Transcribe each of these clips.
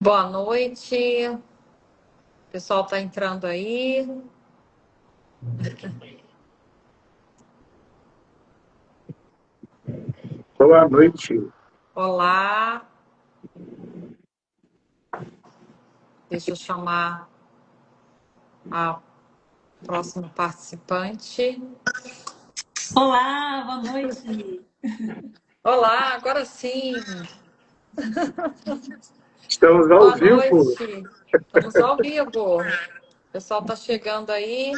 Boa noite. O pessoal está entrando aí. Boa noite. Olá. Deixa eu chamar a próxima participante. Olá, boa noite. Olá, agora sim. Estamos ao Boa vivo. noite. Estamos ao vivo. O pessoal está chegando aí.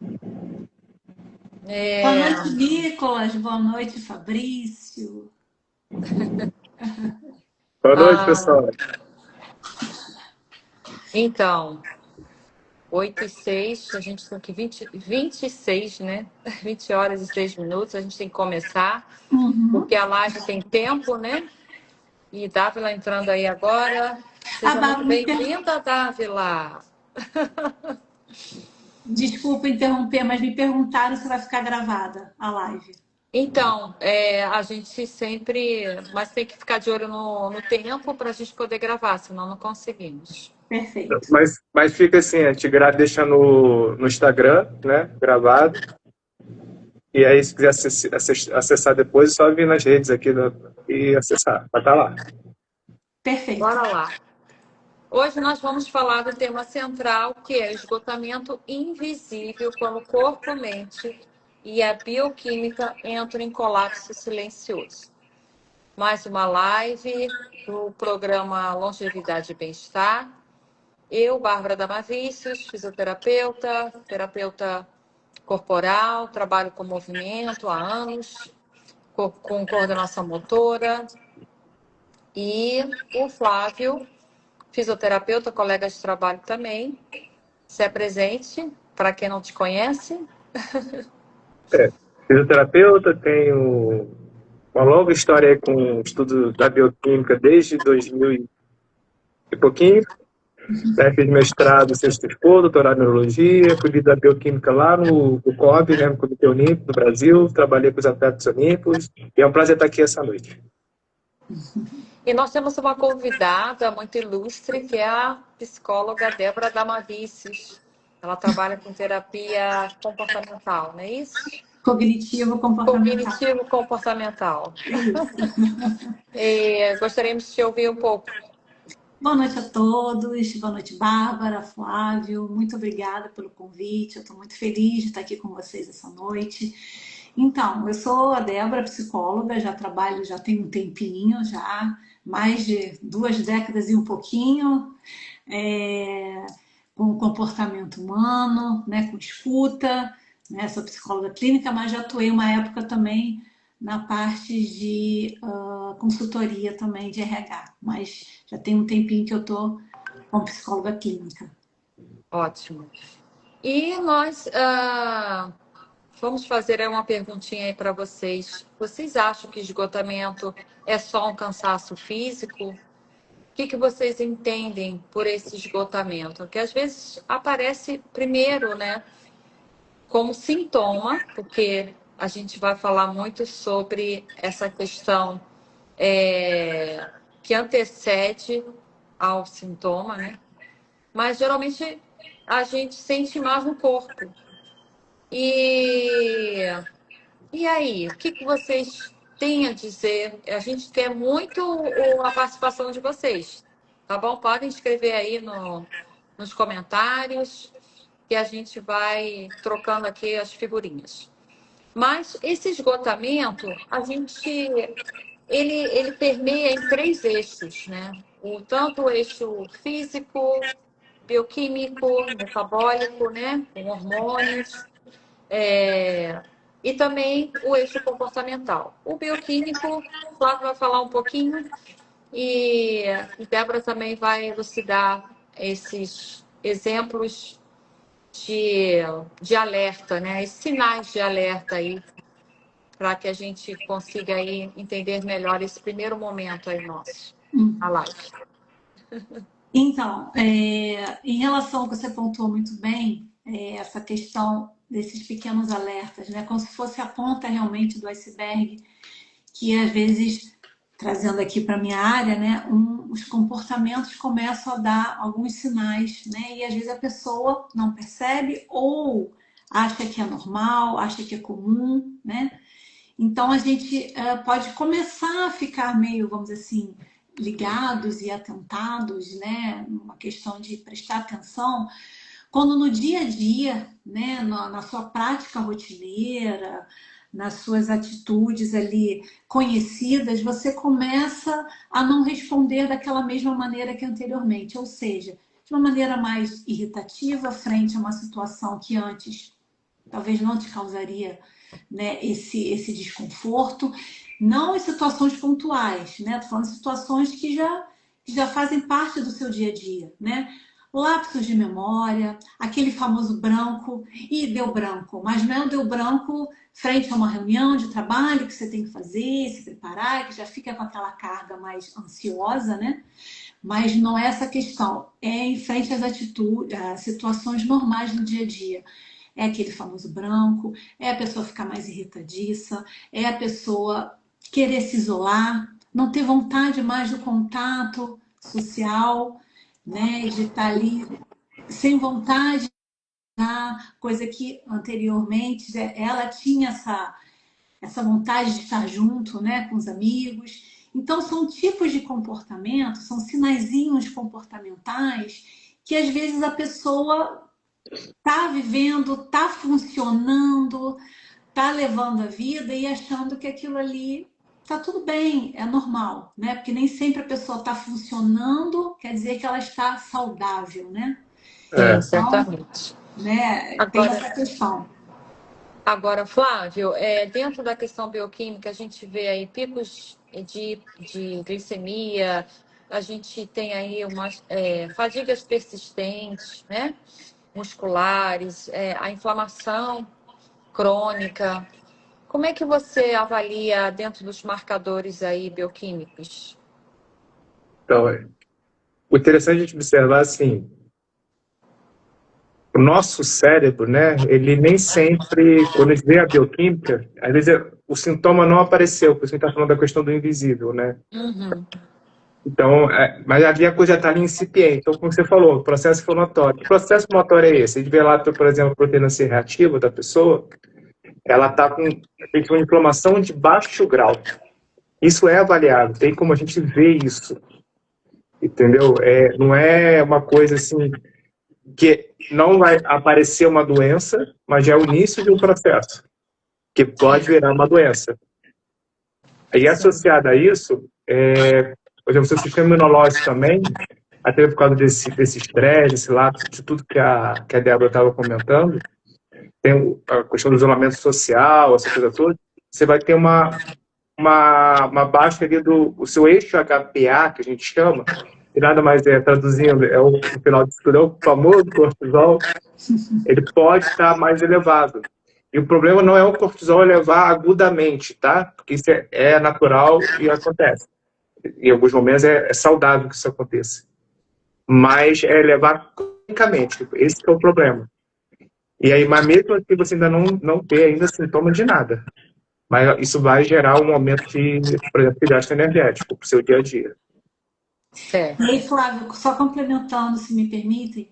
Boa noite, Nicolas. Boa noite, Fabrício. Boa noite, pessoal. Então, 8h06, a gente tem que 26, né? 20 horas e 6 minutos, a gente tem que começar, porque a live tem tempo, né? E Dávila entrando aí agora. A Seja muito Bárbara bem-vinda, Dávila. Desculpa interromper, mas me perguntaram se vai ficar gravada a live. Então, a gente sempre... Mas tem que ficar de olho no tempo para a gente poder gravar, senão não conseguimos. Perfeito. Mas fica assim, a gente deixa no Instagram, né? Gravado. E aí, se quiser acessar depois, é só vir nas redes aqui e acessar. Vai estar lá. Perfeito. Bora lá. Hoje nós vamos falar do tema central, que é esgotamento invisível, quando o corpo, mente e a bioquímica entram em colapso silencioso. Mais uma live do programa Longevidade e Bem-Estar. Eu, Bárbara Damavícios, fisioterapeuta, terapeuta corporal, trabalho com movimento há anos, com coordenação motora. E o Flávio, fisioterapeuta, colega de trabalho também. Se apresente, para quem não te conhece. Fisioterapeuta, tenho uma longa história aí com o estudo da bioquímica desde 2000 e pouquinho. Fiz mestrado em ciência do esporte, doutorado em neurologia, cuidei da bioquímica lá no COB, né, no Comitê Olímpico do Brasil, trabalhei com os atletas olímpicos, e é um prazer estar aqui essa noite. E nós temos uma convidada muito ilustre, que é a psicóloga Débora Damavícios. Ela trabalha com terapia comportamental, não é isso? Cognitivo comportamental. Cognitivo comportamental. Isso. E gostaríamos de te ouvir um pouco. Boa noite a todos. Boa noite, Bárbara, Flávio. Muito obrigada pelo convite. Eu estou muito feliz de estar aqui com vocês essa noite. Então, eu sou a Débora, psicóloga, já trabalho, já tem um tempinho, já mais de 2 décadas e um pouquinho, com comportamento humano, né, com escuta, né, sou psicóloga clínica, mas já atuei uma época também na parte de consultoria também de RH, mas já tem um tempinho que eu estou como psicóloga clínica. Ótimo. E nós vamos fazer uma perguntinha aí para vocês. Vocês acham que esgotamento é só um cansaço físico? O que vocês entendem por esse esgotamento? Que às vezes aparece primeiro, né, como sintoma, porque a gente vai falar muito sobre essa questão que antecede ao sintoma, né? Mas geralmente a gente sente mais no corpo. E aí, o que vocês têm a dizer? A gente quer muito a participação de vocês, tá bom? Podem escrever aí nos comentários, que a gente vai trocando aqui as figurinhas. Mas esse esgotamento, ele permeia em 3 eixos, né? Tanto o eixo físico, bioquímico, metabólico, né? Com hormônios, e também o eixo comportamental. O bioquímico, o Flávio vai falar um pouquinho, e Débora também vai elucidar esses exemplos de alerta, né? Esses sinais de alerta aí, para que a gente consiga aí entender melhor esse primeiro momento aí nosso, a live. Então, em relação ao que você pontuou muito bem, essa questão desses pequenos alertas, né? Como se fosse a ponta realmente do iceberg, que às vezes trazendo aqui para minha área, né, os comportamentos começam a dar alguns sinais, né, e às vezes a pessoa não percebe ou acha que é normal, acha que é comum, né? Então a gente pode começar a ficar meio, vamos dizer assim, ligados e atentados, né, uma questão de prestar atenção quando no dia a dia, né, na sua prática rotineira, nas suas atitudes ali conhecidas, você começa a não responder daquela mesma maneira que anteriormente, ou seja, de uma maneira mais irritativa frente a uma situação que antes talvez não te causaria, né, esse desconforto, não em situações pontuais, né? Tô falando de situações que já fazem parte do seu dia a dia, né? Lapsos de memória, aquele famoso branco, e deu branco, mas não é o deu branco frente a uma reunião de trabalho que você tem que fazer, se preparar, que já fica com aquela carga mais ansiosa, né? Mas não é essa questão, é em frente às atitudes, às situações normais do dia a dia. É aquele famoso branco, é a pessoa ficar mais irritadiça, é a pessoa querer se isolar, não ter vontade mais do contato social, né? De estar ali sem vontade, coisa que anteriormente ela tinha essa vontade de estar junto, né, com os amigos. Então, são tipos de comportamento, são sinaizinhos comportamentais que às vezes a pessoa tá vivendo, tá funcionando, tá levando a vida e achando que aquilo ali tá tudo bem, é normal, né? Porque nem sempre a pessoa tá funcionando, quer dizer que ela está saudável, né? É, Então, Certamente. né, tem Agora, essa questão. agora, Flávio, dentro da questão bioquímica, a gente vê aí picos de glicemia, a gente tem aí umas fadigas persistentes, né? Musculares, a inflamação crônica. Como é que você avalia dentro dos marcadores aí bioquímicos? então, o interessante é a gente observar, assim, o nosso cérebro, né, ele nem sempre, quando a gente vê a bioquímica, às vezes o sintoma não apareceu, por isso a gente está falando da questão do invisível, né? Uhum. Então, mas ali a coisa já está ali incipiente. Então, como você falou, processo inflamatório. Que processo inflamatório é esse? A gente vê lá, por exemplo, a proteína C reativa da pessoa, ela está com uma inflamação de baixo grau. Isso é avaliado, tem como a gente ver isso, entendeu? Não é uma coisa assim que não vai aparecer uma doença, mas já é o início de um processo, que pode virar uma doença. E Sim. associado a isso, por exemplo, o seu sistema imunológico também, até por causa desse estresse, desse lapso, de tudo que a Débora estava comentando, tem a questão do isolamento social, essa coisa toda, você vai ter uma baixa ali o seu eixo HPA, que a gente chama, e nada mais traduzindo, no final disso tudo, é o famoso cortisol, ele pode estar mais elevado. E o problema não é o cortisol elevar agudamente, tá? Porque isso é natural e acontece. Em alguns momentos é saudável que isso aconteça. Mas é elevar cronicamente, esse que é o problema. E aí, mas mesmo assim, você ainda não vê ainda sintoma de nada. Mas isso vai gerar um aumento por exemplo, de gasto energético para o seu dia a dia. Certo. E aí, Flávio, só complementando, se me permitem,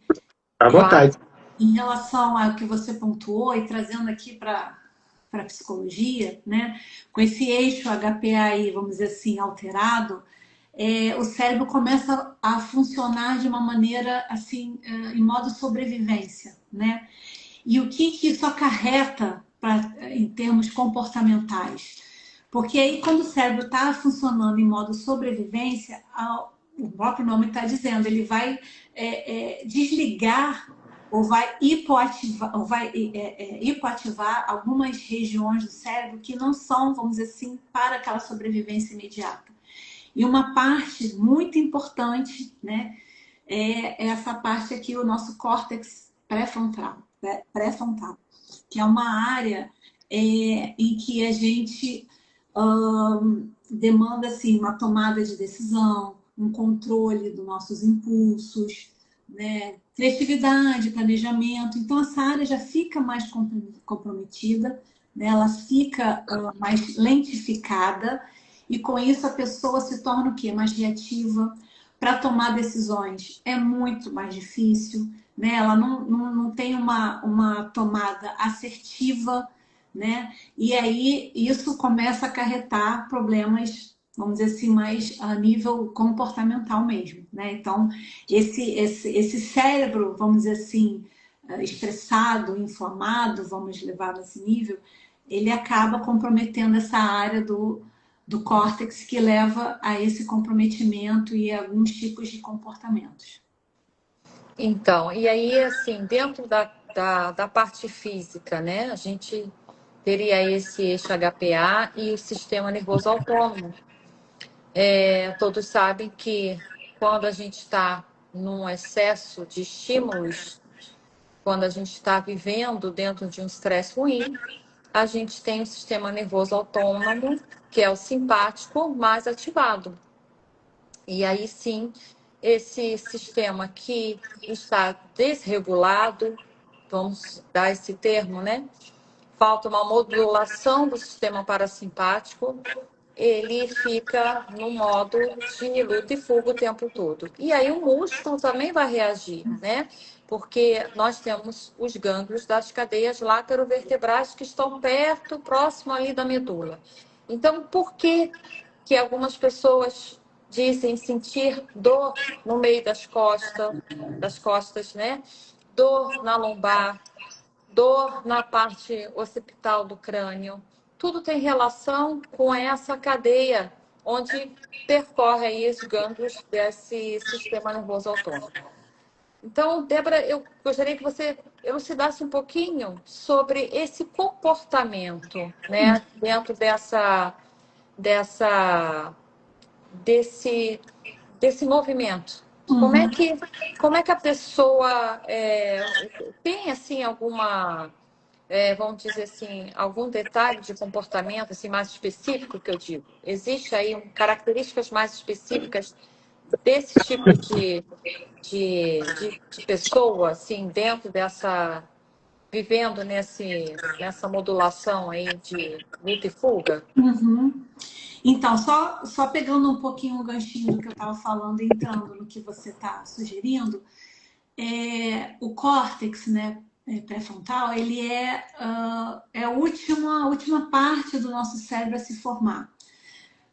À Claro. vontade. em relação ao que você pontuou e trazendo aqui para a psicologia, né, com esse eixo HPA aí, vamos dizer assim, alterado, o cérebro começa a funcionar de uma maneira assim, em modo sobrevivência, né? E o que isso acarreta em termos comportamentais? Porque aí, quando o cérebro está funcionando em modo sobrevivência, o próprio nome está dizendo, ele vai desligar ou vai hipoativar algumas regiões do cérebro que não são, vamos dizer assim, para aquela sobrevivência imediata. E uma parte muito importante, né, é essa parte aqui, o nosso córtex pré-frontal, que é uma área em que a gente demanda assim, uma tomada de decisão, um controle dos nossos impulsos, né, criatividade, planejamento. Então, essa área já fica mais comprometida, né, ela fica mais lentificada e com isso a pessoa se torna o quê? Mais reativa para tomar decisões. É muito mais difícil, né? Ela não tem uma tomada assertiva, né? E aí isso começa a acarretar problemas, vamos dizer assim, mais a nível comportamental mesmo, né? Então, esse cérebro, vamos dizer assim, estressado, inflamado, vamos levar nesse nível, ele acaba comprometendo essa área do córtex que leva a esse comprometimento e a alguns tipos de comportamentos. Então, e aí, assim, dentro da parte física, né? A gente teria esse eixo HPA e o sistema nervoso autônomo. Todos sabem que quando a gente está num excesso de estímulos, quando a gente está vivendo dentro de um estresse ruim, a gente tem o sistema nervoso autônomo, que é o simpático, mais ativado. E aí sim, esse sistema que está desregulado, vamos dar esse termo, né? Falta uma modulação do sistema parasimpático, ele fica no modo de luta e fuga o tempo todo. E aí o músculo também vai reagir, né? Porque nós temos os gânglios das cadeias laterovertebrais que estão perto, próximo ali da medula. Então, por que algumas pessoas dizem sentir dor no meio das costas, né? Dor na lombar, dor na parte occipital do crânio? Tudo tem relação com essa cadeia onde percorre aí os gânglios desse sistema nervoso autônomo. Então, Débora, eu gostaria que você elucidasse um pouquinho sobre esse comportamento, né, dentro desse movimento. Como é que a pessoa tem assim alguma, vamos dizer assim, algum detalhe de comportamento assim mais específico que eu digo? Existe aí características mais específicas desse tipo de pessoa assim dentro dessa vivendo nessa modulação aí de luta e fuga? Uhum. Então, só pegando um pouquinho o ganchinho do que eu estava falando, entrando no que você está sugerindo, o córtex, né, pré-frontal, ele é a última parte do nosso cérebro a se formar.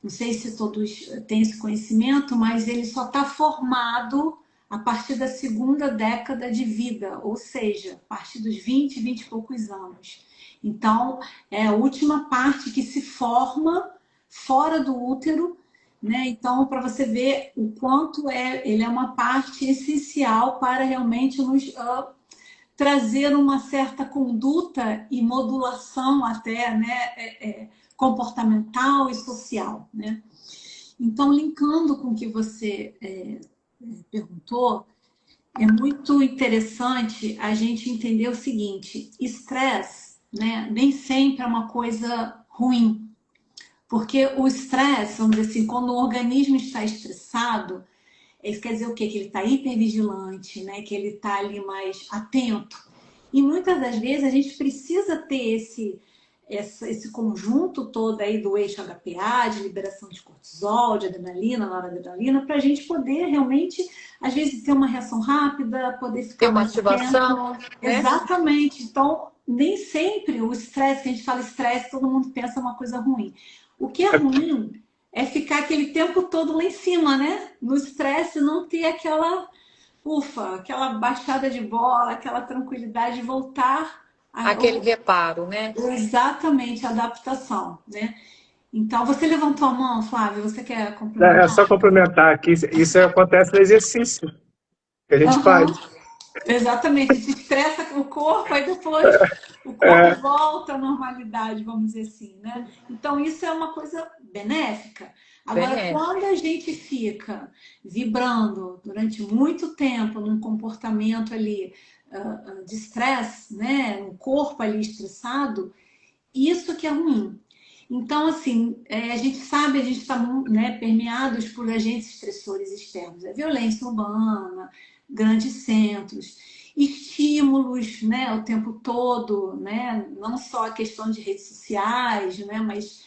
Não sei se todos têm esse conhecimento, mas ele só está formado a partir da segunda década de vida, ou seja, a partir dos 20 e poucos anos. Então, é a última parte que se forma fora do útero, né? Então, para você ver o quanto ele é uma parte essencial para realmente nos trazer uma certa conduta e modulação até, né, comportamental e social, né? Então, linkando com o que você perguntou, é muito interessante a gente entender o seguinte: estresse, né, nem sempre é uma coisa ruim, porque o estresse, vamos dizer assim, quando o organismo está estressado, isso quer dizer o quê? Que ele está hipervigilante, né? Que ele está ali mais atento. E muitas das vezes a gente precisa ter esse conjunto todo aí do eixo HPA, de liberação de cortisol, de adrenalina, noradrenalina, para a gente poder realmente, às vezes, ter uma reação rápida, poder Ter ficar uma mais ativação, atento. né? Exatamente. Então, nem sempre o estresse, que a gente fala estresse, todo mundo pensa uma coisa ruim. O que é ruim é ficar aquele tempo todo lá em cima, né? No estresse, não ter aquela baixada de bola, aquela tranquilidade de voltar Aquele reparo, né? exatamente a adaptação, né? Então, você levantou a mão, Flávio, você quer É complementar? só complementar aqui, isso acontece no exercício que a gente faz. Uhum. Exatamente, a gente estressa o corpo, aí depois o corpo É, volta à normalidade, vamos dizer assim, né? Então, isso é uma coisa benéfica. Agora, Benéfico. quando a gente fica vibrando durante muito tempo num comportamento ali de estresse, né? Um corpo ali estressado, isso que é ruim. Então, assim, a gente sabe, a gente está, né, permeados por agentes estressores externos. É violência urbana, grandes centros, estímulos, né, o tempo todo, né, não só a questão de redes sociais, né, mas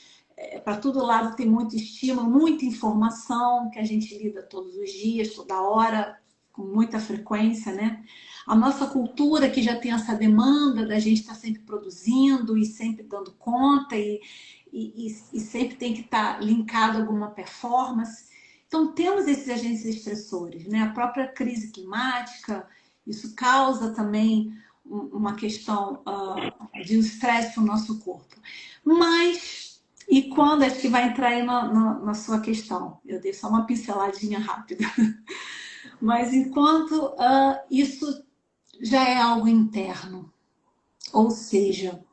para todo lado tem muito estímulo, muita informação que a gente lida todos os dias, toda hora, com muita frequência, né? A nossa cultura que já tem essa demanda da gente estar sempre produzindo e sempre dando conta e sempre tem que estar linkado a alguma performance. Então, temos esses agentes estressores, né? A própria crise climática, isso causa também uma questão de estresse no nosso corpo. Mas, e quando acho que vai entrar aí na sua questão? Eu dei só uma pinceladinha rápida. Mas enquanto isso já é algo interno, ou seja,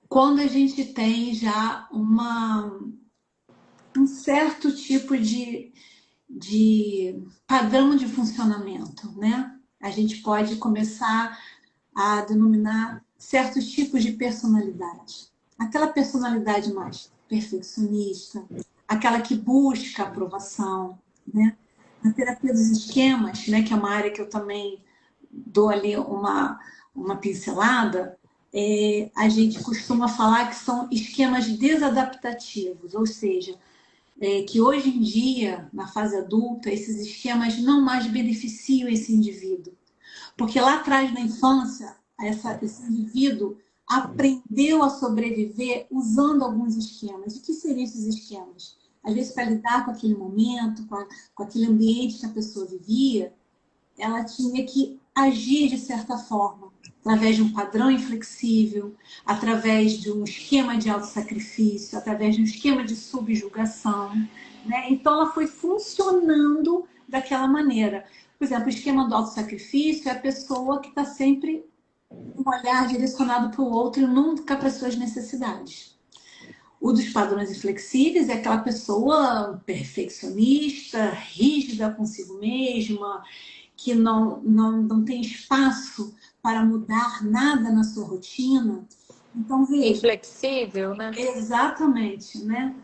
quando a gente tem já um certo tipo de padrão de funcionamento, né? A gente pode começar a denominar certos tipos de personalidade. Aquela personalidade mais perfeccionista, aquela que busca aprovação, né? Na terapia dos esquemas, né, que é uma área que eu também dou ali uma pincelada, a gente costuma falar que são esquemas desadaptativos, ou seja, que hoje em dia, na fase adulta, esses esquemas não mais beneficiam esse indivíduo. Porque lá atrás, na infância, esse indivíduo aprendeu a sobreviver usando alguns esquemas. O que seriam esses esquemas? Às vezes, para lidar com aquele momento, com aquele ambiente que a pessoa vivia, ela tinha que agir de certa forma, através de um padrão inflexível, através de um esquema de autossacrifício, através de um esquema de subjugação, né? Então, ela foi funcionando daquela maneira. Por exemplo, o esquema do autossacrifício é a pessoa que está sempre com um olhar direcionado para o outro e nunca para as suas necessidades. O dos padrões inflexíveis é aquela pessoa perfeccionista, rígida consigo mesma, que não tem espaço para mudar nada na sua rotina. Então, veja. Inflexível, né? Exatamente, né?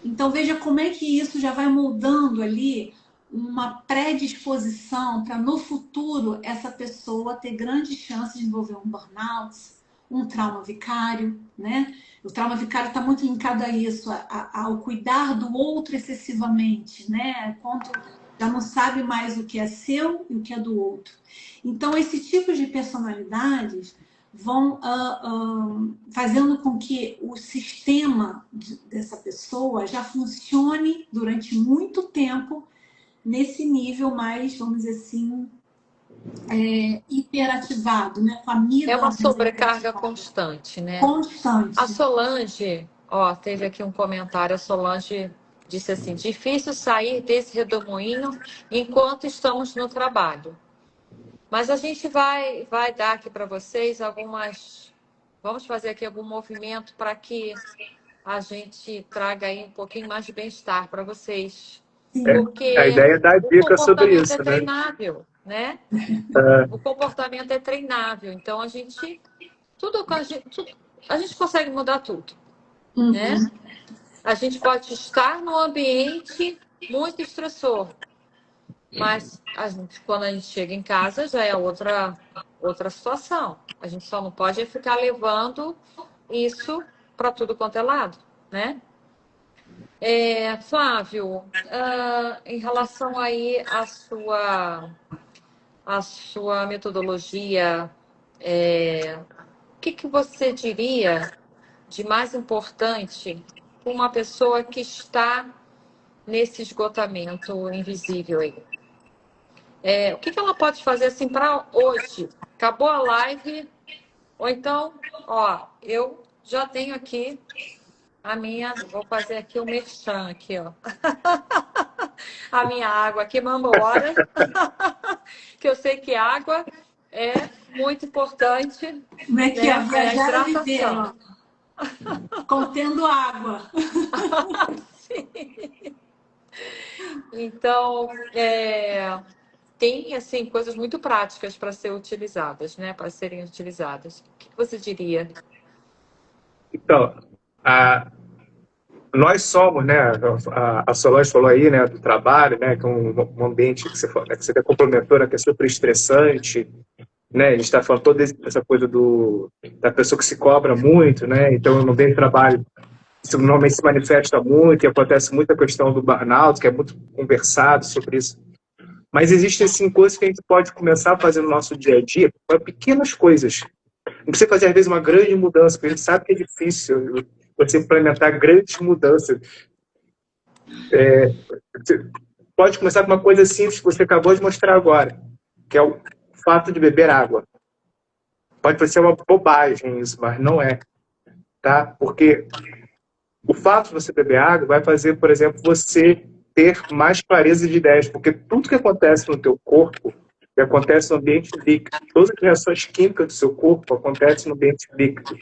Então, veja como é que isso já vai moldando ali uma predisposição para, no futuro, essa pessoa ter grandes chances de desenvolver um burnout, um trauma vicário, né? O trauma vicário está muito linkado a isso, ao cuidar do outro excessivamente, né? Quando já não sabe mais o que é seu e o que é do outro. Então, esse tipo de personalidades vão fazendo com que o sistema dessa pessoa já funcione durante muito tempo nesse nível mais, vamos dizer assim, hiperativado, né? Com a É uma sobrecarga constante, né? Constante. A Solange, teve aqui um comentário, a Solange disse assim, difícil sair desse redemoinho enquanto estamos no trabalho. Mas a gente vai dar aqui para vocês vamos fazer aqui algum movimento para que a gente traga aí um pouquinho mais de bem-estar para vocês. Porque a ideia é dar dica sobre isso, o comportamento é treinável, né? O comportamento é treinável. Então, a gente consegue mudar tudo, né? A gente pode estar num ambiente muito estressor, mas quando a gente chega em casa já é outra situação. A gente só não pode ficar levando isso para tudo quanto é lado, né? Flávio, em relação aí à sua metodologia, o que você diria de mais importante para uma pessoa que está nesse esgotamento invisível aí? O que ela pode fazer assim para hoje? Acabou a live, ou então, eu já tenho aqui vou fazer aqui o merchan aqui, a minha água aqui, Mambora, que eu sei que água é muito importante. Como é que viajar a viver, contendo água. Sim. Então, tem assim coisas muito práticas para ser utilizadas, né? Para serem utilizadas. O que você diria? Então, nós somos, né? A Solange falou aí, né, do trabalho, né, que é um ambiente que você complementou, né, que é super estressante, né? A gente está falando toda essa coisa da pessoa que se cobra muito, né? Então, no meio do trabalho isso normalmente se manifesta muito e acontece muita questão do burnout, que é muito conversado sobre isso. Mas existem, sim, coisas que a gente pode começar a fazer no nosso dia a dia, pequenas coisas. Não precisa fazer, às vezes, uma grande mudança, porque a gente sabe que é difícil você implementar grandes mudanças. Você pode começar com uma coisa simples que você acabou de mostrar agora, que é o fato de beber água. Pode parecer uma bobagem isso, mas não é, tá? Porque o fato de você beber água vai fazer, por exemplo, você ter mais clareza de ideias, porque tudo que acontece no teu corpo, que acontece no ambiente líquido, todas as reações químicas do seu corpo acontecem no ambiente líquido.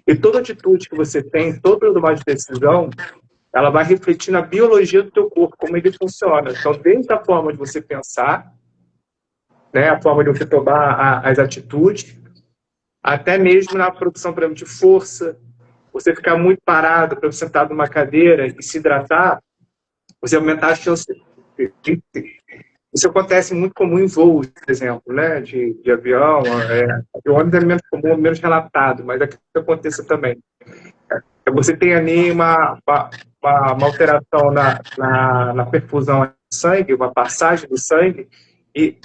E toda atitude que você tem, toda tomada de decisão, ela vai refletir na biologia do teu corpo, como ele funciona. Então, desde a forma de você pensar, né, a forma de você tomar as atitudes, até mesmo na produção, por exemplo, de força, você ficar muito parado, para você sentar numa cadeira e se hidratar, você aumentar a chance. Isso acontece muito comum em voos, por exemplo, né, de avião. De ônibus é menos comum, menos relatado, mas aqui acontece também. Você tem ali uma alteração na perfusão do sangue, uma passagem do sangue, e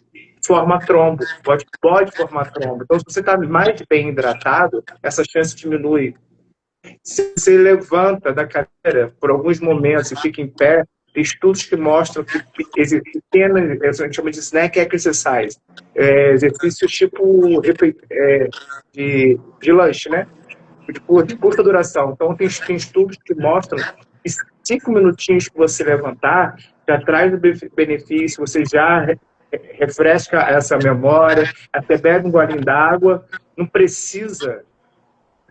forma trombo, pode formar trombo. Então, se você está mais bem hidratado, essa chance diminui. Se você levanta da cadeira por alguns momentos e fica em pé, tem estudos que mostram que pequenas, a gente chama de snack exercise, exercícios tipo de lanche, né? De curta duração. Então, tem estudos que mostram que 5 minutinhos que você levantar já traz o benefício, você já refresca essa memória, até bebe um golinho d'água, não precisa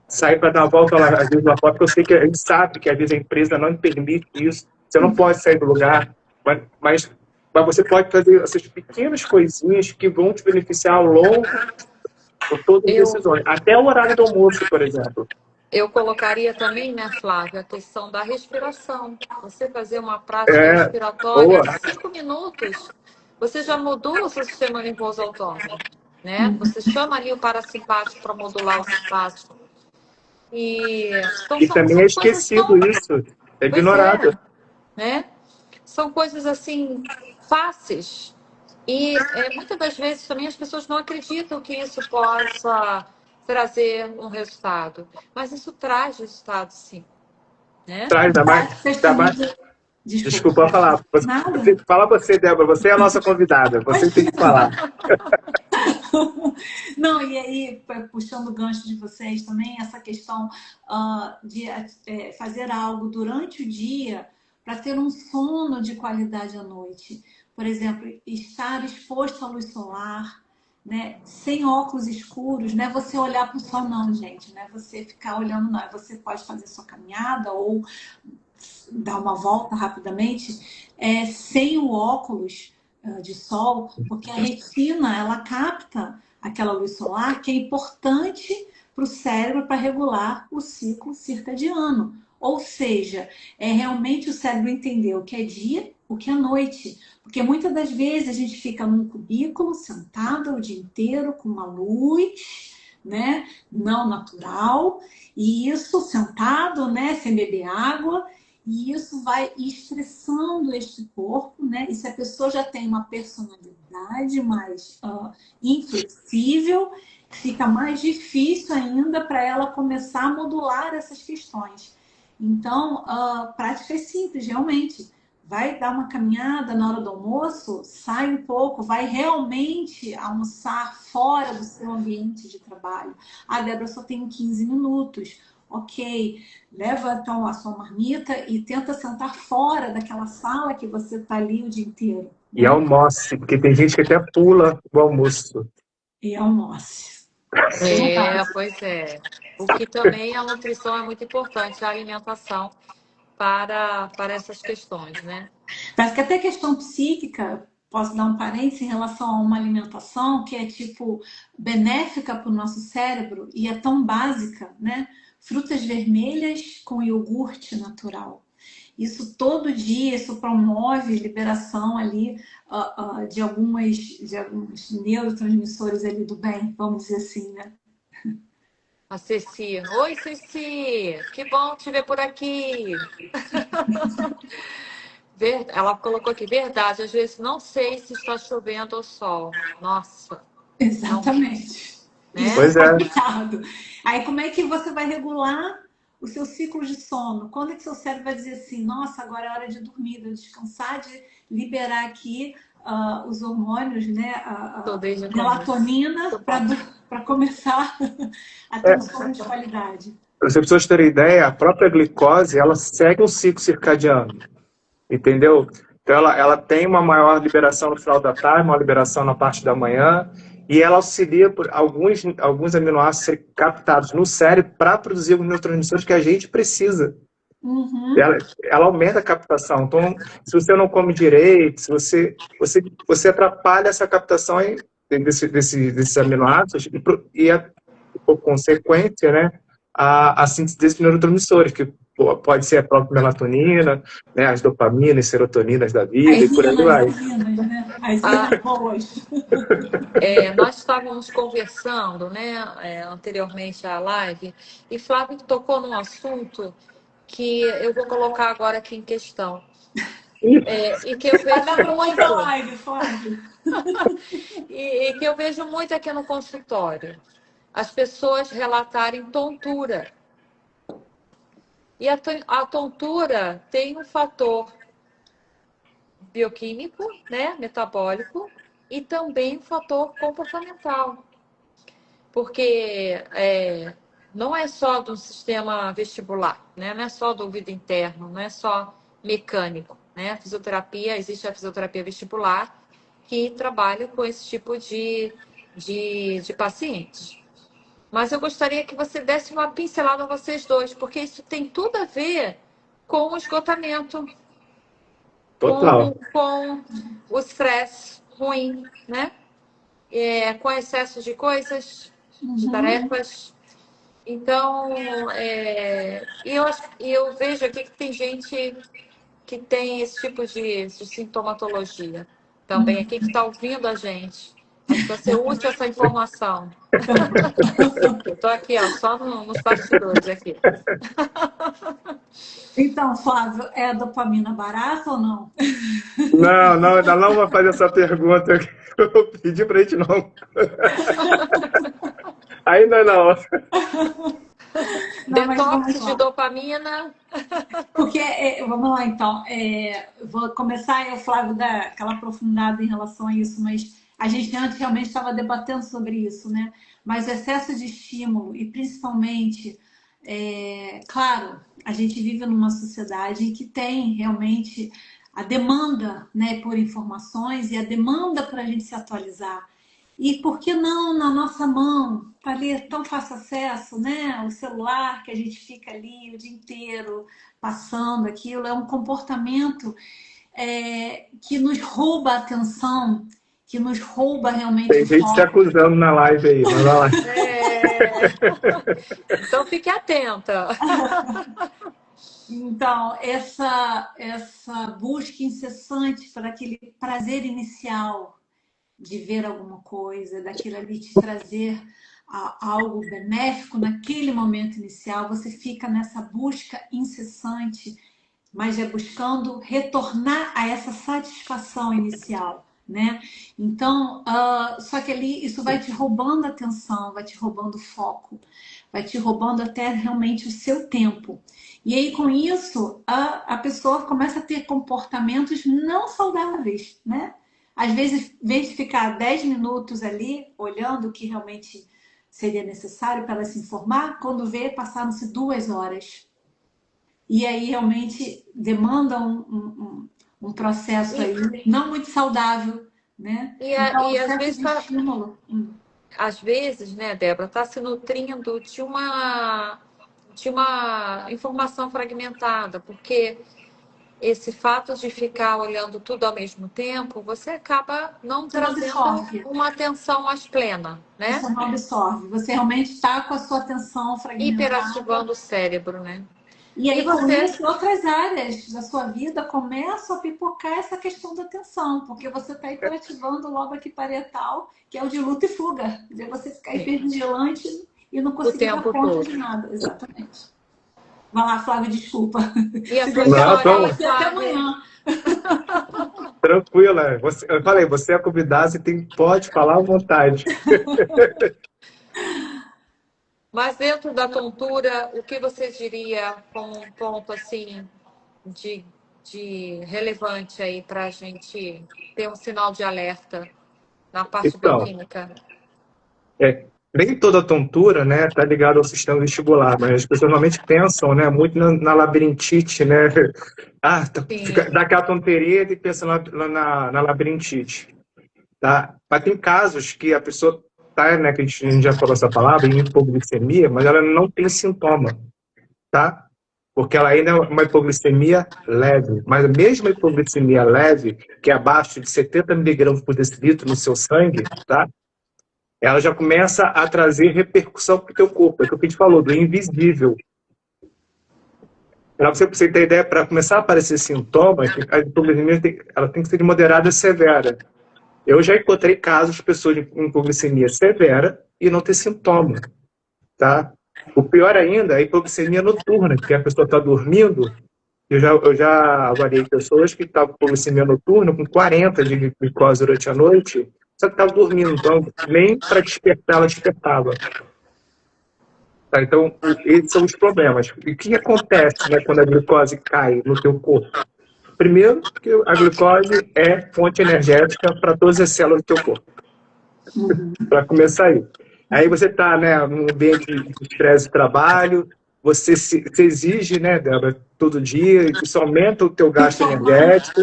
sair para dar uma volta lá, às vezes lá fora, porque eu sei que a gente sabe que às vezes a empresa não permite isso, você não pode sair do lugar, mas você pode fazer essas pequenas coisinhas que vão te beneficiar ao longo de todas as decisões, até o horário do almoço, por exemplo. Eu colocaria também, né, Flávia, a questão da respiração. Você fazer uma prática respiratória, Boa. 5 minutos, você já modula o seu sistema nervoso autônomo, né? Você chama ali o parasimpático para modular o simpático. Então, E também é são coisas esquecido tão... isso, é Pois ignorado. né? São coisas, assim, fáceis. E muitas das vezes também as pessoas não acreditam que isso possa trazer um resultado. Mas isso traz resultado, sim. Né? Traz, dá mais. Desculpa falar. Fala você, Débora, você é a nossa convidada, você tem que falar. Não, e aí, puxando o gancho de vocês também, essa questão de fazer algo durante o dia para ter um sono de qualidade à noite. Por exemplo, estar exposto à luz solar, né, sem óculos escuros, não é você olhar para o sol, não, gente, não é você ficar olhando, não. Você pode fazer sua caminhada ou dar uma volta rapidamente, sem o óculos de sol, porque a retina, ela capta aquela luz solar que é importante para o cérebro para regular o ciclo circadiano. Ou seja, é realmente o cérebro entender o que é dia, o que é noite. Porque muitas das vezes a gente fica num cubículo, sentado o dia inteiro, com uma luz, né, não natural, e isso sentado, né, sem beber água, e isso vai estressando este corpo, né? E se a pessoa já tem uma personalidade mais inflexível, fica mais difícil ainda para ela começar a modular essas questões. Então, prática é simples, realmente. Vai dar uma caminhada na hora do almoço, sai um pouco, vai realmente almoçar fora do seu ambiente de trabalho. Ah, Débora, só tenho 15 minutos. Ok, leva então a sua marmita e tenta sentar fora daquela sala que você está ali o dia inteiro. Né? E almoce, porque tem gente que até pula o almoço. E almoce. Pois é. O que também a nutrição é muito importante, a alimentação para essas questões, né? Parece que até questão psíquica, posso dar um parênteses em relação a uma alimentação que é tipo benéfica para o nosso cérebro e é tão básica, né? Frutas vermelhas com iogurte natural. Isso todo dia, isso promove liberação ali de alguns neurotransmissores ali do bem, vamos dizer assim, né? A Ceci. Oi, Ceci. Que bom te ver por aqui. Ela colocou aqui, verdade, às vezes não sei se está chovendo ou sol. Nossa, não, Exatamente. Isso é né? Pois é. complicado. Aí, como é que você vai regular o seu ciclo de sono? Quando é que seu cérebro vai dizer assim, nossa, agora é hora de dormir, de eu descansar, de liberar aqui os hormônios, né, Tô a desde o começo. melatonina Muito bom. para começar a ter um É, sono de qualidade. para as pessoas terem ideia, a própria glicose, ela segue um ciclo circadiano, entendeu? Então, ela tem uma maior liberação no final da tarde, uma liberação na parte da manhã, e ela auxilia por alguns aminoácidos serem captados no cérebro para produzir os neurotransmissores que a gente precisa. Uhum. Ela aumenta a captação. Então, se você não come direito, se você atrapalha essa captação desses aminoácidos por consequência, né, a síntese desses neurotransmissores, que pode ser a própria melatonina, né, as dopaminas, serotoninas da vida e por aí vai. As hinas, né? As Ah, hinas boas. nós estávamos conversando, né, anteriormente à live, e Flávio tocou num assunto que eu vou colocar agora aqui em questão. E que eu Vai vejo dar para outra muito, live, Flávio. e que eu vejo muito aqui no consultório. As pessoas relatarem tontura. E a tontura tem um fator bioquímico, né, metabólico, e também um fator comportamental. Porque não é só do sistema vestibular, né? Não é só do ouvido interno, não é só mecânico, né? Existe a fisioterapia vestibular que trabalha com esse tipo de pacientes. Mas eu gostaria que você desse uma pincelada a vocês dois, porque isso tem tudo a ver com o esgotamento, Total. com o estresse ruim, né? Com excesso de coisas, de Uhum. tarefas. Então, eu vejo aqui que tem gente que tem esse tipo de sintomatologia também aqui que está ouvindo a gente. Acho que você usa essa informação. Eu estou aqui, ó, só nos bastidores aqui. Então, Flávio, é a dopamina barata ou não? Não, não, ainda não vou fazer essa pergunta que eu pedi para a gente não. Ainda não. Não, mas vamos Detox de lá. dopamina. Porque, vamos lá então, vou começar, o Flávio, dar aquela aprofundada em relação a isso, mas a gente antes realmente estava debatendo sobre isso, né? Mas o excesso de estímulo, e principalmente, claro, a gente vive numa sociedade em que tem realmente a demanda, né, por informações e a demanda para a gente se atualizar. E por que não na nossa mão? Está ali tão fácil acesso, né? O celular que a gente fica ali o dia inteiro passando aquilo, é um comportamento que nos rouba a atenção, que nos rouba realmente Tem o gente se foco. acusando na live aí, mas vai lá. Então, fique atenta. Então, essa busca incessante por aquele prazer inicial de ver alguma coisa, daquilo ali te trazer algo benéfico naquele momento inicial, você fica nessa busca incessante, mas é buscando retornar a essa satisfação inicial, né? Então, só que ali isso vai te roubando a atenção, vai te roubando o foco, vai te roubando até realmente o seu tempo. E aí, com isso, a pessoa começa a ter comportamentos não saudáveis, né? Às vezes, em vez de ficar 10 minutos ali olhando o que realmente seria necessário para ela se informar, quando vê, passaram-se 2 horas. E aí realmente demanda um processo E, aí não muito saudável, né? Então, o e às excesso vezes de tá, estímulo. às vezes, né, Débora, está se nutrindo de uma informação fragmentada, porque esse fato de ficar olhando tudo ao mesmo tempo, você acaba não Você não trazendo absorve. uma atenção mais plena, Você né? não absorve. Você realmente está com a sua atenção fragmentada. Hiperativando o cérebro, né? E E aí, com você, isso, outras áreas da sua vida começam a pipocar essa questão da atenção, porque você está hiperativando o lobo equiparietal, que é o de luta e fuga, de você ficar hipervigilante e não o conseguia dar tempo conta todo. de nada. Exatamente. Vai lá, Flávio, desculpa. E a Se sua deixar, eu história falo aí, aqui até Flávia? amanhã. Tranquila. Eu falei, você é convidado, pode falar à vontade. Mas dentro da tontura, o que você diria como um ponto assim de relevante aí para a gente ter um sinal de alerta na parte Então, bioquímica? nem toda tontura, né, tá ligada ao sistema vestibular, mas as pessoas normalmente pensam, né, muito na labirintite, né? Sim, Dá aquela tonteria e pensa na labirintite, tá? Mas tem casos que a pessoa tá, né, que a gente já falou essa palavra, em hipoglicemia, mas ela não tem sintoma, tá? Porque ela ainda é uma hipoglicemia leve. Mas mesmo a hipoglicemia leve, que é abaixo de 70 miligramas por decilitro no seu sangue, tá? Ela já começa a trazer repercussão para o teu corpo. É o que a gente falou, do invisível. Para você ter ideia, para começar a aparecer sintomas, a hipoglicemia ela tem que ser de moderada a severa. Eu já encontrei casos de pessoas com hipoglicemia severa e não ter sintoma, tá? O pior ainda é a hipoglicemia noturna, que a pessoa está dormindo. Eu já avaliei pessoas que estavam com hipoglicemia noturna, com 40 de glicose durante a noite, só que estavam dormindo, então nem para despertar ela despertava. Tá? Então, esses são os problemas. E o que acontece, né, quando a glicose cai no teu corpo? Primeiro, que a glicose é fonte energética para todas as células do teu corpo, para começar aí. Aí você está, né, num ambiente de estresse de trabalho, você exige, né, Débora, todo dia, isso aumenta o teu gasto energético,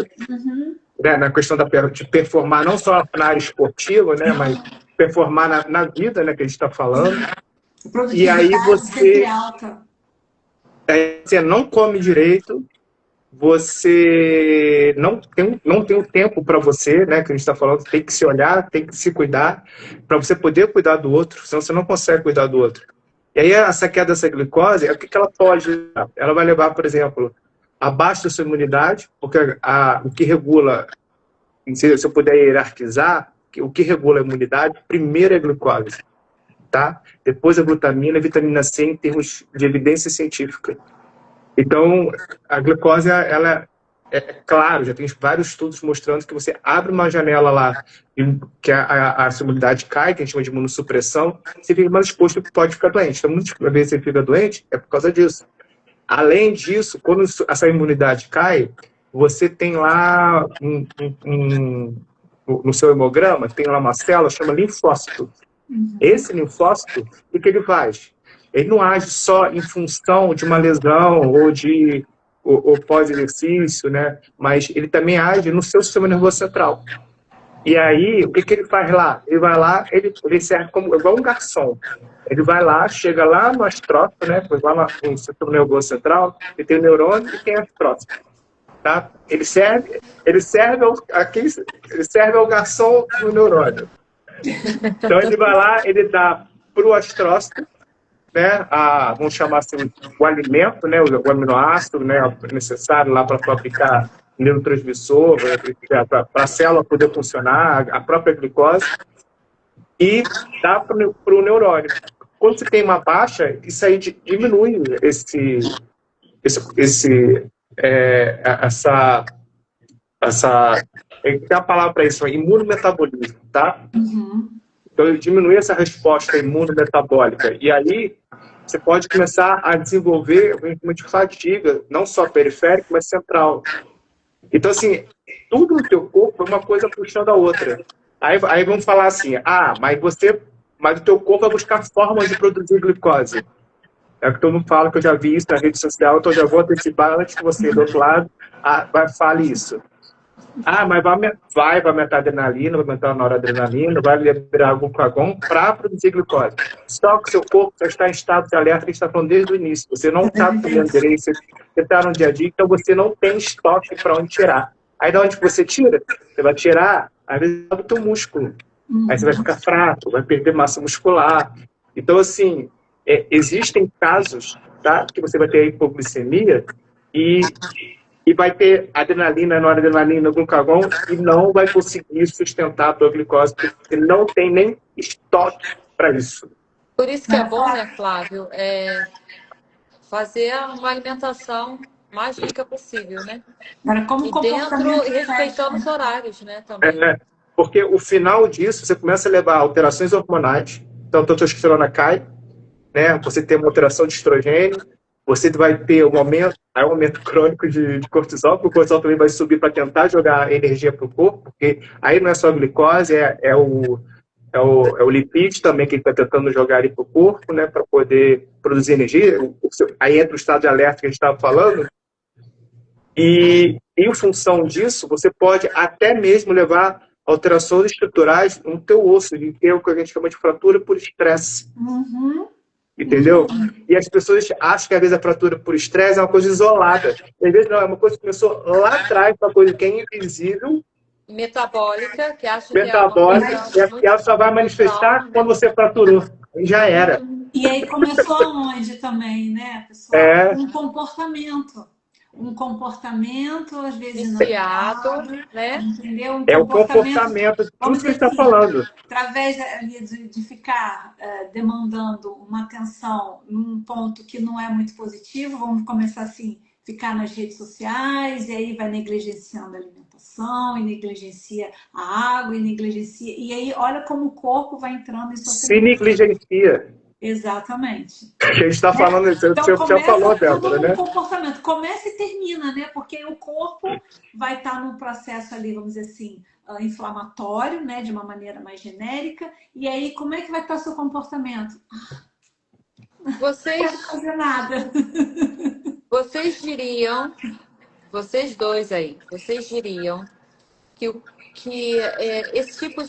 né, na questão de performar não só na área esportiva, né, mas performar na vida, né, que a gente está falando. E aí sempre alta. você não come direito, você não tem o tempo para você, né, que a gente está falando, tem que se olhar, tem que se cuidar, para você poder cuidar do outro, senão você não consegue cuidar do outro. E aí essa queda dessa glicose, o que ela pode levar? Ela vai levar, por exemplo, abaixo da sua imunidade, porque o que regula, se eu puder hierarquizar, o que regula a imunidade, primeiro é a glicose, tá? Depois a glutamina e a vitamina C em termos de evidência científica. Então, a glicose, ela é claro, já tem vários estudos mostrando que você abre uma janela lá, que a sua imunidade cai, que a gente chama de imunossupressão, você fica mais exposto e pode ficar doente. Então, muitas vezes você fica doente, é por causa disso. Além disso, quando essa imunidade cai, você tem lá no seu hemograma, tem lá uma célula chama linfócito. Esse linfócito, o que ele faz? Ele não age só em função de uma lesão ou pós-exercício, né? Mas ele também age no seu sistema nervoso central. E aí, o que ele faz lá? Ele vai lá, ele serve como igual um garçom. Ele vai lá, chega lá no astrócito, né? Pois lá no sistema nervoso central, ele tem o neurônio e tem astrócito, tá? Ele serve ao garçom do neurônio. Então ele vai lá, ele dá para o astrócito, né, vamos chamar assim, o alimento, né, o aminoácido, né, necessário lá para fabricar neurotransmissor, para a célula poder funcionar, a própria glicose, e dá para o neurônio. Quando você tem uma baixa, isso aí diminui essa tem uma palavra para isso, imunometabolismo, tá? Então, ele diminui essa resposta imunometabólica. E aí, você pode começar a desenvolver uma de fadiga, não só periférica, mas central. Então, assim, tudo no teu corpo é uma coisa puxando a outra. Aí vamos falar assim, mas o teu corpo vai buscar formas de produzir glicose. É o que todo mundo fala, que eu já vi isso na rede social, então eu já vou antecipar antes que você, do outro lado, fale isso. Mas vai aumentar a adrenalina, vai aumentar a noradrenalina, vai liberar algum glucagon para produzir glicose. Só que o seu corpo já está em estado de alerta, que a gente está falando desde o início. Você não está comendo direito, você está no dia a dia, então você não tem estoque para onde tirar. Aí de onde você tira? Você vai tirar, às vezes, do teu músculo. Aí você vai ficar fraco, vai perder massa muscular. Então, assim, existem casos, tá, que você vai ter hipoglicemia e vai ter adrenalina, noradrenalina, glucagon e não vai conseguir sustentar a tua glicose, porque você não tem nem estoque para isso. Por isso que é Vai bom, falar. né, Flávio, fazer uma alimentação mais rica possível, né? Agora, como E dentro, comportamento e respeitando os sexo. horários, né, também. Porque o final disso, você começa a levar alterações hormonais, então a testosterona cai, né? Você tem uma alteração de estrogênio, você vai ter um aumento crônico de cortisol, porque o cortisol também vai subir para tentar jogar energia para o corpo, porque aí não é só a glicose, é o lipídio também que ele está tentando jogar ali para o corpo, né? Para poder produzir energia. Aí entra o estado de alerta que a gente estava falando, e em função disso, você pode até mesmo levar alterações estruturais no teu osso, de ter o que a gente chama de fratura por estresse. Uhum. Entendeu? E as pessoas acham que às vezes a fratura por estresse é uma coisa isolada. Às vezes não, é uma coisa que começou lá atrás, uma coisa que é invisível, Metabólica, que acho que é uma metabólica, coisa e ela muito só vai usual, manifestar quando né? você fraturou. Aí já era. E aí começou aonde também, né, pessoal? É, Um comportamento. Um comportamento, às vezes, Viciado, inadequado, né? entendeu? Um é o comportamento, comportamento, vamos tudo que a dizer gente está assim, falando. através ali de ficar demandando uma atenção num ponto que não é muito positivo, vamos começar assim, ficar nas redes sociais, e aí vai negligenciando a alimentação, e negligencia a água, e negligencia. E aí, olha como o corpo vai entrando em Se sofrimento. negligencia. Exatamente. A gente está falando, você Então já falou, começa tudo Débora, num né? comportamento. Começa e termina, né? Porque o corpo vai estar num processo ali, vamos dizer assim, inflamatório, né? De uma maneira mais genérica. E aí, como é que vai estar o seu comportamento? Não quero Vocês, fazer nada. vocês diriam, vocês dois aí, vocês diriam que, esse tipo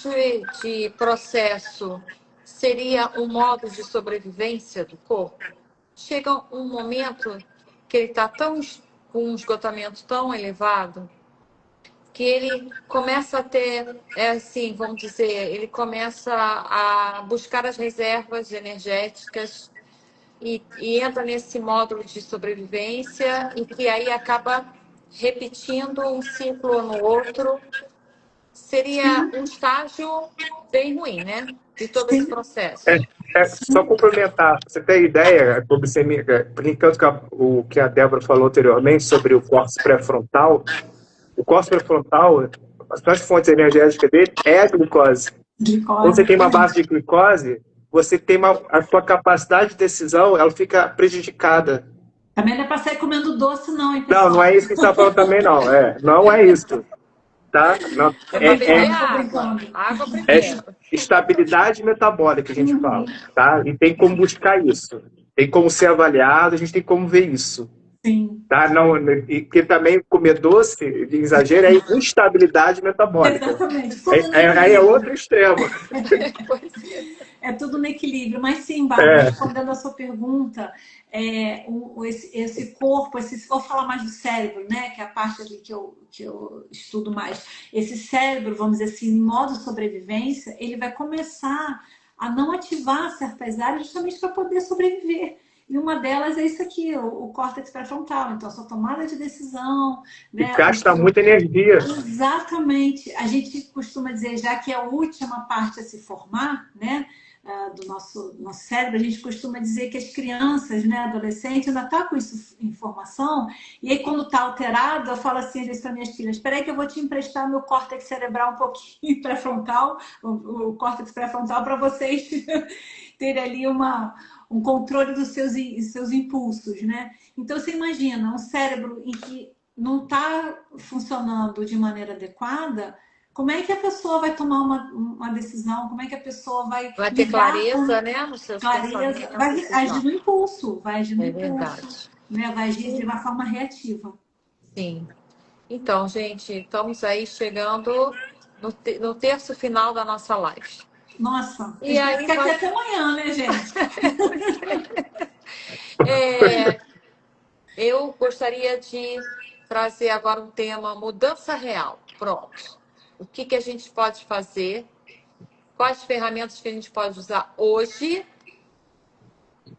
de processo seria um modo de sobrevivência do corpo? Chega um momento que ele está com um esgotamento tão elevado que ele começa a ter, assim, vamos dizer, ele começa a buscar as reservas energéticas e entra nesse módulo de sobrevivência e que aí acaba repetindo um ciclo no outro. Seria um estágio bem ruim, né? De todo esse Sim, É, processo. só complementar, pra você ter ideia, brincando com o que a Débora falou anteriormente sobre o córtex pré-frontal, o córtex pré-frontal, as principais fontes energéticas dele é a glicose. Quando glicose. você tem uma base de glicose, você tem a sua capacidade de decisão, ela fica prejudicada. Também não é para sair comendo doce, não, hein, Não, não pessoal? é isso que a gente está falando também, não. Não é isso, tá? Não, Tô É para beber brincando, tô água. brincando. Água é primeiro. estabilidade metabólica que a gente fala, tá? E tem como buscar isso. Tem como ser avaliado, a gente tem como ver isso. Sim. Tá? Não, porque também comer doce de exagero é instabilidade metabólica. Exatamente. Tudo no Aí é equilíbrio. outro extremo. Pois é. É tudo no equilíbrio. Mas sim, Bárbara, É, respondendo a sua pergunta, esse corpo, se for falar mais do cérebro, né, que é a parte ali que eu estudo mais, esse cérebro, vamos dizer assim, em modo sobrevivência, ele vai começar a não ativar certas áreas justamente para poder sobreviver. E uma delas é isso aqui, o córtex pré-frontal. Então, a sua tomada de decisão, e né, gasta muita energia. exatamente. A gente costuma dizer, já que é a última parte a se formar, né, do nosso cérebro, a gente costuma dizer que as crianças, né, adolescentes, ainda estão com isso em formação, e aí quando está alterado, eu falo assim às vezes para minhas filhas, espera aí que eu vou te emprestar meu córtex cerebral um pouquinho pré-frontal, o córtex pré-frontal, para vocês terem ali um controle dos seus impulsos, né? Então você imagina um cérebro em que não está funcionando de maneira adequada, como é que a pessoa vai tomar uma decisão? Como é que a pessoa vai Vai ter lidar com clareza, né? Nos seus clareza? pensamentos Vai e agir tal. no impulso, vai agir no É impulso, verdade. né? Vai agir de uma forma reativa. Sim. Então, gente, estamos aí chegando no terço final da nossa live. Nossa, a E gente vai aí ficar aqui vai. até amanhã, né, gente? Eu gostaria de trazer agora um tema mudança real. Pronto. O que a gente pode fazer? Quais ferramentas que a gente pode usar hoje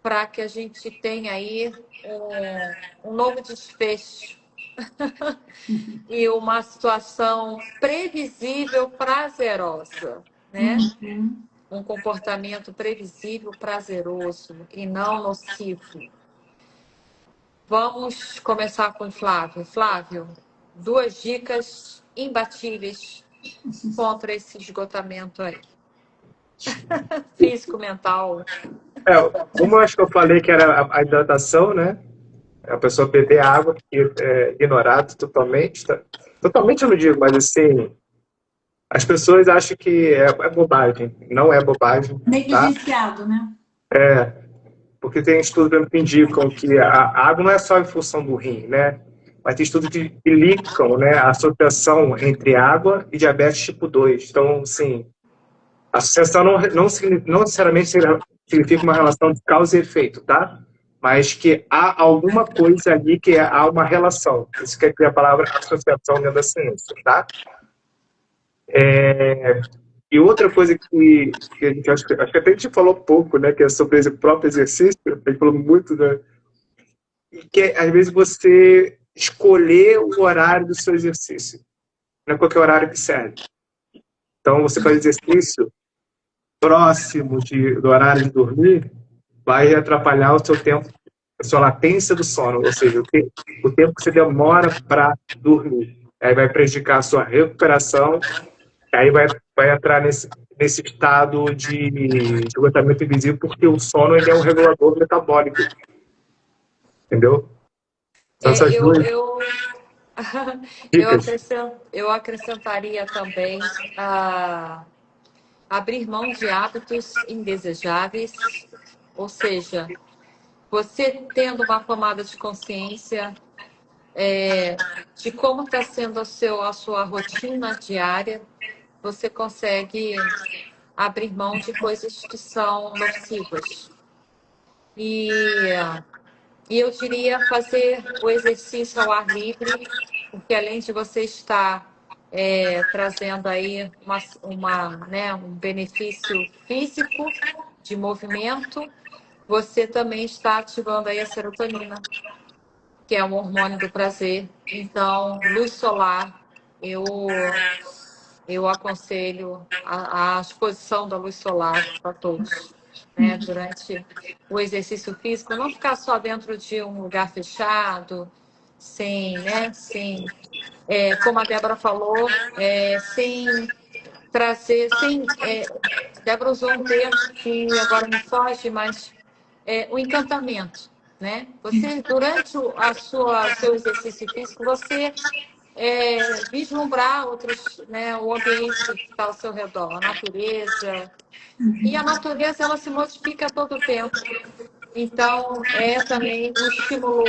para que a gente tenha aí um novo desfecho e uma situação previsível, prazerosa, né? Uhum. um comportamento previsível, prazeroso e não nocivo. Vamos começar com o Flávio. Flávio, 2 dicas imbatíveis contra esse esgotamento aí. Físico, mental. Uma acho que eu falei que era a hidratação, né? A pessoa beber água, que é ignorado totalmente. Totalmente eu não digo, mas assim, as pessoas acham que é bobagem. Não é bobagem, tá? Negligenciado, né? Porque tem estudos que indicam que a água não é só em função do rim, né? Mas tem estudos que indicam, né, a associação entre água e diabetes tipo 2. Então, assim, a associação não necessariamente significa uma relação de causa e efeito, tá? Mas que há alguma coisa ali que há uma relação. Isso quer dizer a palavra associação dentro da ciência, tá? E outra coisa que a gente acho que até a gente falou pouco, né, que é sobre o próprio exercício, a gente falou muito, né, e que é, às vezes você escolher o horário do seu exercício, não é qualquer horário que serve. Então, você faz exercício próximo do horário de dormir, vai atrapalhar o seu tempo, a sua latência do sono, ou seja, o tempo que você demora para dormir. Aí vai prejudicar a sua recuperação, aí vai entrar nesse estado de esgotamento invisível, porque o sono ele é um regulador metabólico, entendeu? São essas Eu, duas eu, dicas. eu acrescentaria também abrir mão de hábitos indesejáveis, ou seja, você tendo uma tomada de consciência de como está sendo a sua rotina diária, você consegue abrir mão de coisas que são nocivas. E eu diria fazer o exercício ao ar livre, porque além de você estar trazendo aí um benefício físico de movimento, você também está ativando aí a serotonina, que é um hormônio do prazer. Então, luz solar, eu aconselho a exposição da luz solar para todos, né? Durante o exercício físico, não ficar só dentro de um lugar fechado, sem como a Débora falou, sem trazer, Débora usou um termo que agora me foge, mas o encantamento, né? Você, durante seu exercício físico, você vislumbrar outros, né, o ambiente que está ao seu redor, a natureza. E a natureza, ela se modifica a todo tempo. Então, é também um estímulo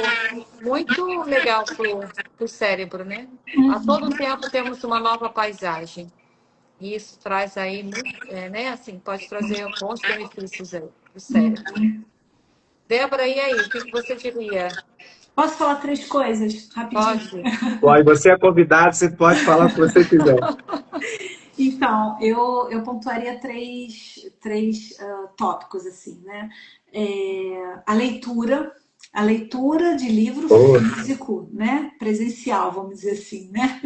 muito legal para o cérebro, né? A todo tempo temos uma nova paisagem. E isso traz aí, né, assim, pode trazer bons benefícios aí para o cérebro. Débora, e aí, o que você diria? Posso falar 3 coisas rapidinho? Pode, você é convidado, você pode falar o que você quiser. Então, eu pontuaria três tópicos, assim, né? A leitura de livro físico, né? Presencial, vamos dizer assim, né?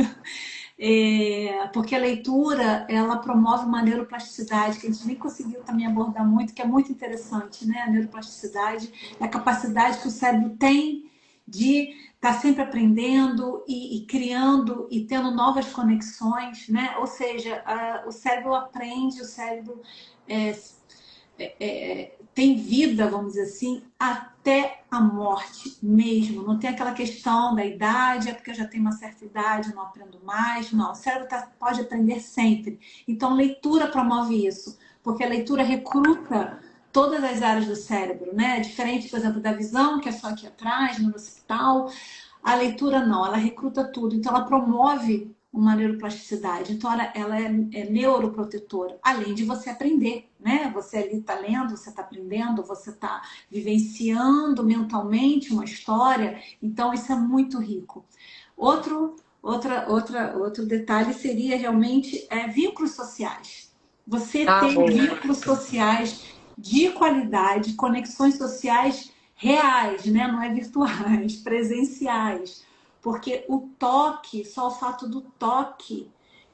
Porque a leitura, ela promove uma neuroplasticidade, que a gente nem conseguiu também abordar muito, que é muito interessante, né? A neuroplasticidade é a capacidade que o cérebro tem de estar sempre aprendendo e criando e tendo novas conexões, né? Ou seja, o cérebro aprende, o cérebro tem vida, vamos dizer assim, até a morte mesmo. Não tem aquela questão da idade, é porque eu já tenho uma certa idade, não aprendo mais. Não, o cérebro pode aprender sempre. Então, leitura promove isso, porque a leitura recruta todas as áreas do cérebro, né? Diferente, por exemplo, da visão, que é só aqui atrás, no hospital. A leitura não, ela recruta tudo. Então, ela promove uma neuroplasticidade. Então, ela é neuroprotetora, além de você aprender, né? Você ali está lendo, você está aprendendo, você está vivenciando mentalmente uma história. Então, isso é muito rico. Outro detalhe seria realmente vínculos sociais. Você tem vínculos sociais de qualidade, conexões sociais reais, né? Não é virtuais, presenciais. Porque o toque, só o fato do toque,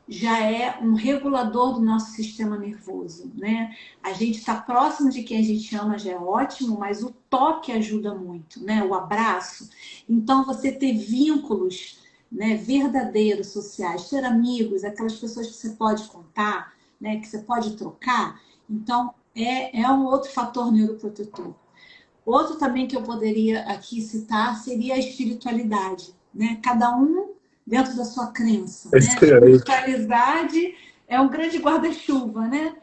já é um regulador do nosso sistema nervoso, né? A gente está próximo de quem a gente ama já é ótimo, mas o toque ajuda muito, né? O abraço. Então, você ter vínculos, né, verdadeiros, sociais, ter amigos, aquelas pessoas que você pode contar, né, que você pode trocar. Então, é um outro fator neuroprotetor. Outro também que eu poderia aqui citar seria a espiritualidade, né? Cada um dentro da sua crença, né? A Excelente. espiritualidade é um grande guarda-chuva, né?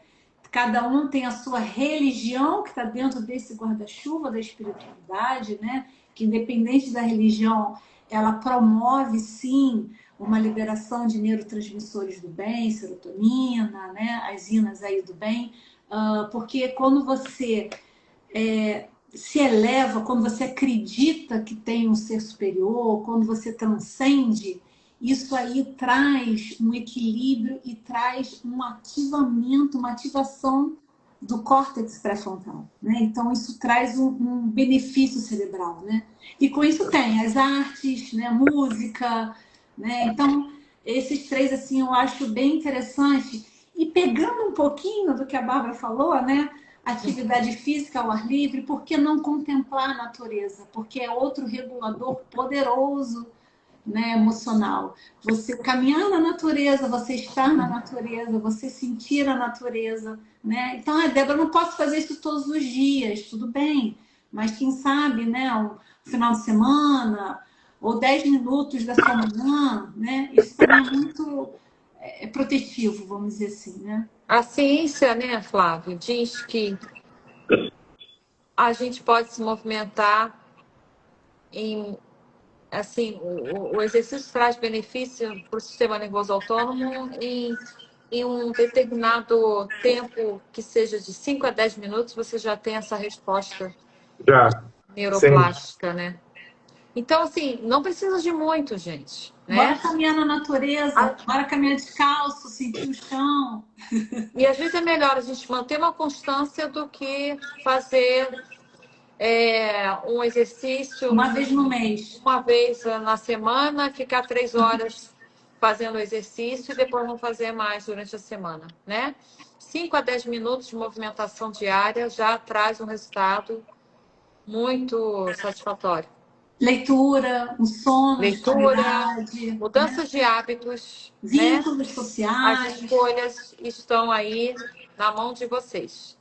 Cada um tem a sua religião que está dentro desse guarda-chuva da espiritualidade, né? Que independente da religião, ela promove sim uma liberação de neurotransmissores do bem, serotonina, né? As inas aí do bem, porque quando você se eleva, quando você acredita que tem um ser superior, quando você transcende, isso aí traz um equilíbrio e traz um ativamento, uma ativação do córtex pré-frontal, né? Então isso traz um benefício cerebral, né? E com isso tem as artes, né? Música, né? Então esses três assim eu acho bem interessante. E pegando um pouquinho do que a Bárbara falou, né? Atividade física ao ar livre, por que não contemplar a natureza? Porque é outro regulador poderoso, né, emocional. Você caminhar na natureza, você estar na natureza, você sentir a natureza, né? Então, Débora, eu não posso fazer isso todos os dias, tudo bem, mas quem sabe, né, um final de semana ou 10 minutos da sua manhã, né? Isso também é muito protetivo, vamos dizer assim, né? A ciência, né, Flávio, diz que a gente pode se movimentar em, assim, o exercício traz benefício para o sistema nervoso autônomo em um determinado tempo, que seja de 5 a 10 minutos, você já tem essa resposta Já. Sim. neuroplástica, né? Então, assim, não precisa de muito, gente, Bora né? caminhar na natureza, bora caminhar descalço, sentir o chão. E às vezes é melhor a gente manter uma constância do que fazer um exercício Uma vez no mês. uma vez na semana, ficar 3 horas fazendo exercício e depois não fazer mais durante a semana, né? 5 a 10 minutos de movimentação diária já traz um resultado muito satisfatório. Leitura, um sono de Leitura, qualidade, né? mudanças de hábitos, né? Vínculos As sociais. escolhas estão aí na mão de vocês.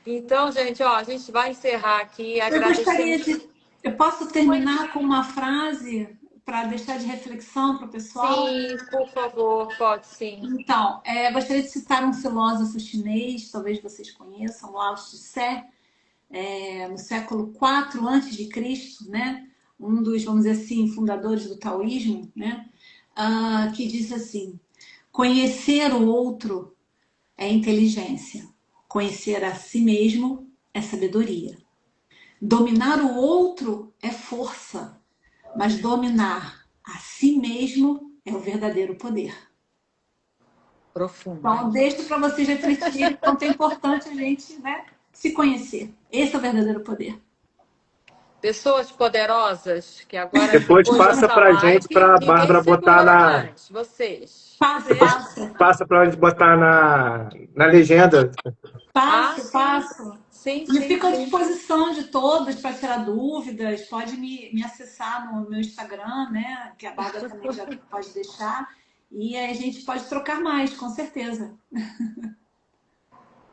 Então, gente, ó, a gente vai encerrar aqui. Eu gostaria Agradecemos. de. Eu posso terminar com uma frase para deixar de reflexão para o pessoal? Sim, por favor, pode sim. Então, gostaria de citar um filósofo chinês, talvez vocês conheçam, Lao Tse, no século IV a.C., né? Um dos, vamos dizer assim, fundadores do taoísmo, né? Que diz assim: conhecer o outro é inteligência, conhecer a si mesmo é sabedoria. Dominar o outro é força, mas dominar a si mesmo é o verdadeiro poder. Profundo. Então, deixo para vocês refletirem quanto é importante a gente, né, se conhecer. Esse é o verdadeiro poder. Pessoas poderosas, que agora Depois passa dessa pra gente, live, pra ninguém Bárbara botar segura na. mais. Vocês. Passa. Passa pra gente botar na legenda. Passo. Sim, E sim, fico à sim. disposição de todos para tirar dúvidas. Pode me acessar no meu Instagram, né? Que a Bárbara também já pode deixar. E aí a gente pode trocar mais, com certeza.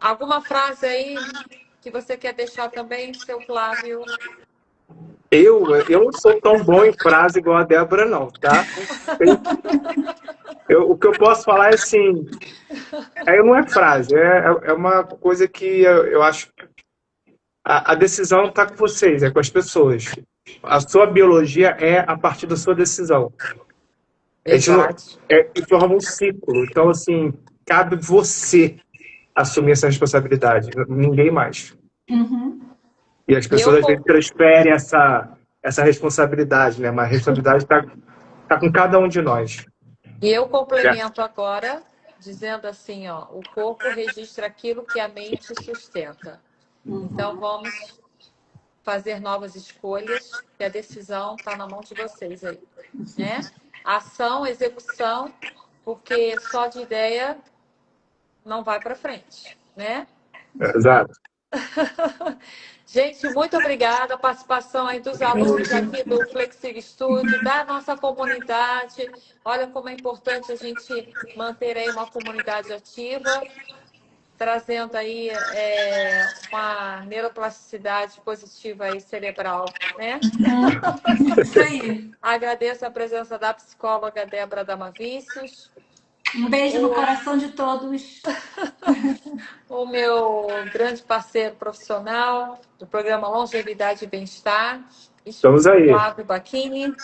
Alguma frase aí que você quer deixar também, seu Flávio? Eu não sou tão bom em frase igual a Débora, não, tá? O que eu posso falar é assim. Não é frase, é uma coisa que eu acho que a decisão está com vocês, é com as pessoas. A sua biologia é a partir da sua decisão. A gente não, Exato. forma um ciclo. Então, assim, cabe você assumir essa responsabilidade, ninguém mais. Uhum. E as pessoas, às vezes, transferem essa responsabilidade, né? Mas a responsabilidade está com cada um de nós. E eu complemento agora, dizendo assim, ó, o corpo registra aquilo que a mente sustenta. Então, vamos fazer novas escolhas, e a decisão está na mão de vocês aí, né? ação, execução, porque só de ideia não vai para frente, né? Exato. Gente, muito obrigada a participação aí dos alunos aqui do Flexig Studio, da nossa comunidade. Olha como é importante a gente manter aí uma comunidade ativa, trazendo aí uma neuroplasticidade positiva aí cerebral, né? Isso aí. Agradeço a presença da psicóloga Débora Damavicius. Um beijo no coração de todos. O meu grande parceiro profissional do programa Longevidade e Bem-Estar, Estamos aí. Flávio Bacchini.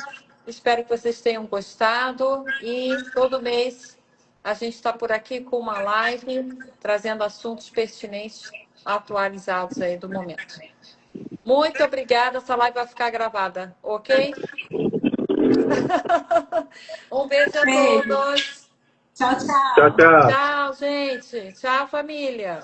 Espero que vocês tenham gostado e todo mês a gente está por aqui com uma live trazendo assuntos pertinentes, atualizados aí do momento. Muito obrigada, essa live vai ficar gravada, ok? Um beijo a Beijo. todos. Tchau, tchau. Tchau, tchau. Tchau, gente. Tchau, família.